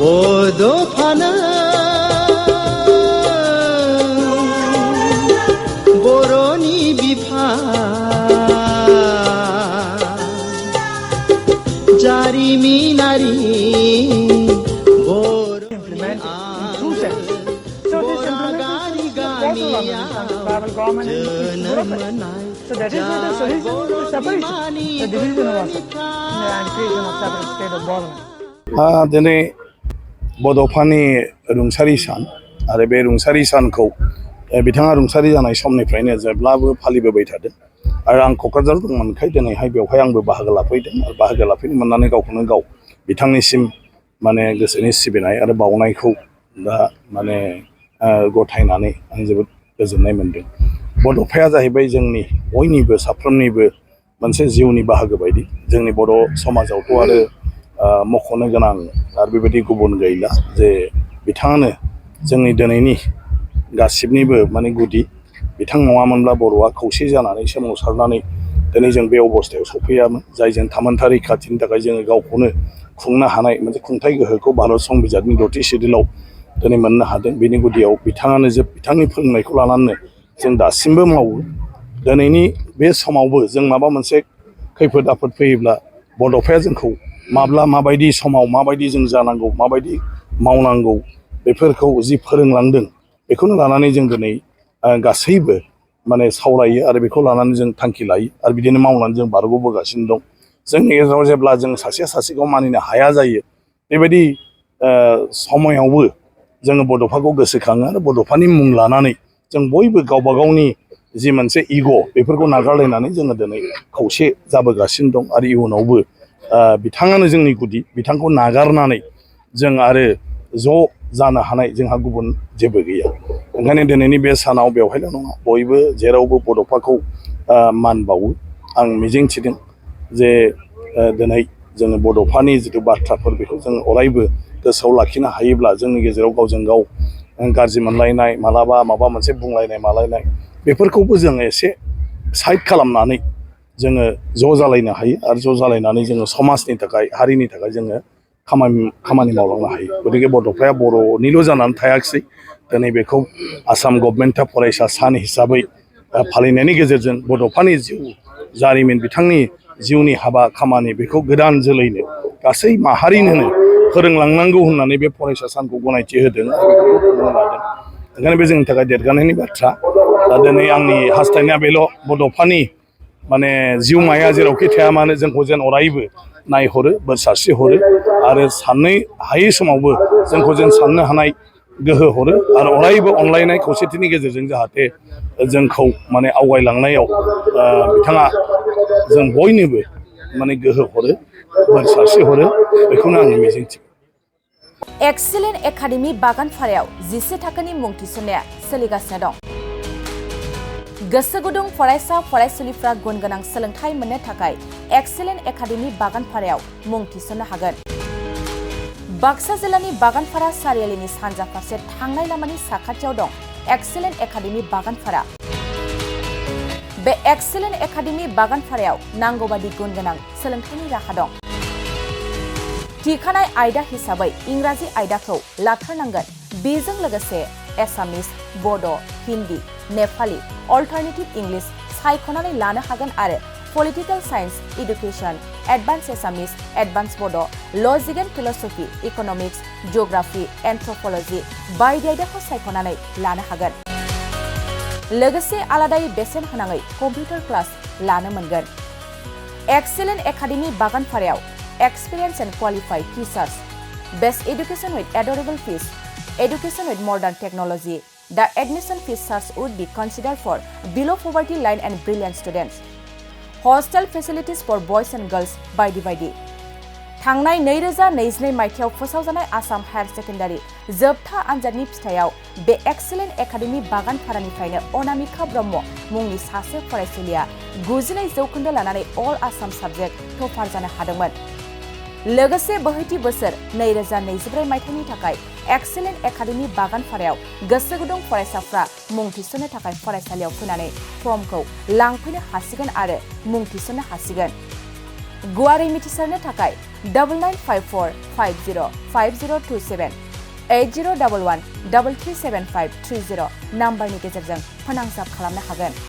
बड'फानो बर'नि बिफा जारिमिनारि So that is why the solution is the separation, the division of Assam, and creation of separate state of Bordland. दिनै बड'फानि रुंसारि सान आरो बे रुंसारि सानखौ बिथाङा रुंसारि जानाय समनिफ्रायनो जेब्लाबो फालिबोबाय थादों आरो आं क'क्राझाराव दंमोनखाय दिनैहाय बेवहाय आंबो बाहागो लाफैदों आरो बाहागो लाफैनो मोननानै गावखौनो गाव बिथांनिसिम माने गोसोनि सिबिनाय आरो बावनायखौ दा माने गथायनानै आं जोबोद गोजोननाय मोनदों। बड'फाया जाहैबाय जोंनि बयनिबो साफ्रोमनिबो मोनसे जिउनि बाहागो बायदि जोंनि बर' समाजावथ' आरो मख'नो गोनां आरो बेबायदि गुबुन गैला जे बिथाङानो जोंनि दिनैनि गासिबनिबो माने गुदि बिथां नङामोनब्ला बर'आ खौसे जानानै सोमावसारनानै दिनै जों बे अबस्थायाव सफैयामोन जायजों थामोनथा रैखाथिनि थाखाय जोङो गावखौनो खुंनो हानाय मोनसे खुंथाइ गोहोखौ भारत संबिजितनि 6थि सिडिउलाव दिनै मोननो हादों। बेनि गुदियाव बिथाङानो बिथांनि फोरोंनायखौ लानानै जों दासिमबो मावो। दिनैनि बे समावबो जों माबा मोनसे खैफोद आफोद फैयोब्ला बड'फाया जोंखौ माब्ला माबायदि समाव माबायदि जों जानांगौ माबायदि मावनांगौ बेफोरखौ जि फोरोंलांदों बेखौनो लानानै जों दिनै गासैबो माने सावरायो आरो बेखौ लानानै जों थांखि लायो आरो बिदिनो मावनानै जों बारग'बोगासिनो दं। जोंनि गेजेराव जेब्ला जों सासेया सासेखौ मानिनो हाया जायो बेबायदि समायावबो जोङो बड'फाखौ गोसोखाङो आरो बड'फानि मुं लानानै जों बयबो गावबा गावनि जि मोनसे इग' बेफोरखौ नागारलायनानै जोङो दिनै खौसे जाबोगासिनो दं आरो इयुनावबो बिथाङानो जोंनि गुदि बिथांखौ नागारनानै जों आरो ज' जानो हानाय जोंहा गुबुन जेबो गैया। ओंखायनो दिनैनि बे सानाव बेवहायल' नङा बयबो जेरावबो बड'फाखौ मान बावो। आं मिजिंथिदों जे दिनै जोङो बड'फानि जिथु बाथ्राफोर बेखौ जों अरायबो गोसोआव लाखिनो हायोब्ला जोंनि गेजेराव गावजों गाव गाज्रि मोनलायनाय मालाबा माबा मोनसे बुंलायनाय मालायनाय बेफोरखौबो जोङो एसे साइड खालामनानै जोङो ज' जालायनो हायो आरो ज' जालायनानै जोङो समाजनि थाखाय हारिनि थाखाय जोङो खामानि मावलांनो हायो। गतिके बड'फाया बर'निल' जानानै थायाखिसै दिनै बेखौ आसाम गभर्नमेन्टआ फरायसा सान हिसाबै फालिनायनि गेजेरजों बड'फानि जिउ जारिमिन बिथांनि जिउनि हाबा खामानि बेखौ गोदान जोलैनो गासै माहारिनोनो फोरोंलांनांगौ होननानै बे फरायसा सानखौ गनायथि होदों आरो बेखौ खुंनो लादों। ओंखायनो बे जोंनि थाखाय देरगानायनि बाथ्रा। दा दिनै आंनि हास्थायनाया बेल' बड'फानि माने जिउमाया जेरावखि थाया मानो जोंखौ जेन अरायबो नायहरो बोर सारस्रि हरो आरो साननो हायै समावबो जोंखौ जेन साननो हानाय गोहो हरो आरो अरायबो अनलायनाय खौसेथिनि गेजेरजों जाहाथे जोंखौ माने आवगायलांनायाव बिथाङा जों बयनोबो माने गोहो हरो बोर सारस्रि हरो बेखौनो आङो मिजिंथियो। एक्सेलेन्ट एकाडेमि बागानपारायाव 11 थाखोनि मुं थिसननाया सोलिगासिनो दं। गोसो गुदुं फरायसा फरायसुलिफ्रा गुन गोनां सोलोंथाइ मोननो थाखाय एक्सेलेन्ट एकाडेमि बागानपारायाव मुं थिसननो हागोन। बाक्सा जिल्लानि बागानपारा सारियालिनि सानजा फारसे थांनाय लामानि साखाथियाव दं एक्सेलेन्ट एकाडेमि बागानपारा। बे एक्सेलेन्ट एकाडेमि बागानपारायाव नांगौबादि गुन गोनां सोलोंथाइनि राहा दं। थिखानाय आयदा हिसाबै इंराजि आयदाखौ लाथारनांगोन। बेजों लोगोसे एसामिस, बड', हिन्दी, नेपाली, अल्टारनेटिभ इंलिश सायख'नानै लानो हागोन आरो पलिटिकेल साइन्स, इडुकेसन, एडभान्स एसामिस, एडभान्स बड', लजिक एन्ड फिलसफि, इकनमिक्स, जिअ'ग्राफि, एन्थ्रपलजि बायदि आयदाखौ सायख'नानै लानो हागोन। लोगोसे आलादायै बेसेन होनाङै कम्पिउटार क्लास लानो मोनगोन। एक्सेलेन्ट एकाडेमि बागानपारायाव experienced and qualified teachers, best education with adorable fees, education with modern technology. The admission fees would be considered for below poverty line and brilliant students. Hostel facilities for boys and girls by divided. थांनाय 2022 मायथाइयाव फोसावजानाय Assam higher secondary जोबथा आनजादनि फिथायाव बे excellent academy बागानपारानिफ्रायनो Anamika Brahma मुंनि सासे फरायसुलिया 99 जौखोन्दो लानानै अल आसाम साबजेक्ट टपार जानो हादोंमोन। लोगोसे बोहैथि बोसोर 2024 मायथाइनि थाखाय एक्सेलेन्ट एकाडेमि बागानपारायाव गोसो गुदुं फरायसाफ्रा मुं थिसननो थाखाय फरायसालियाव फैनानै फर्मखौ लांफैनो हासिगोन आरो मुं थिसननो हासिगोन। गुवारै मिथिसारनो थाखाय 9954505027 8011 337530 नाम्बारनि गेजेरजों फोनांजाब खालामनो हागोन।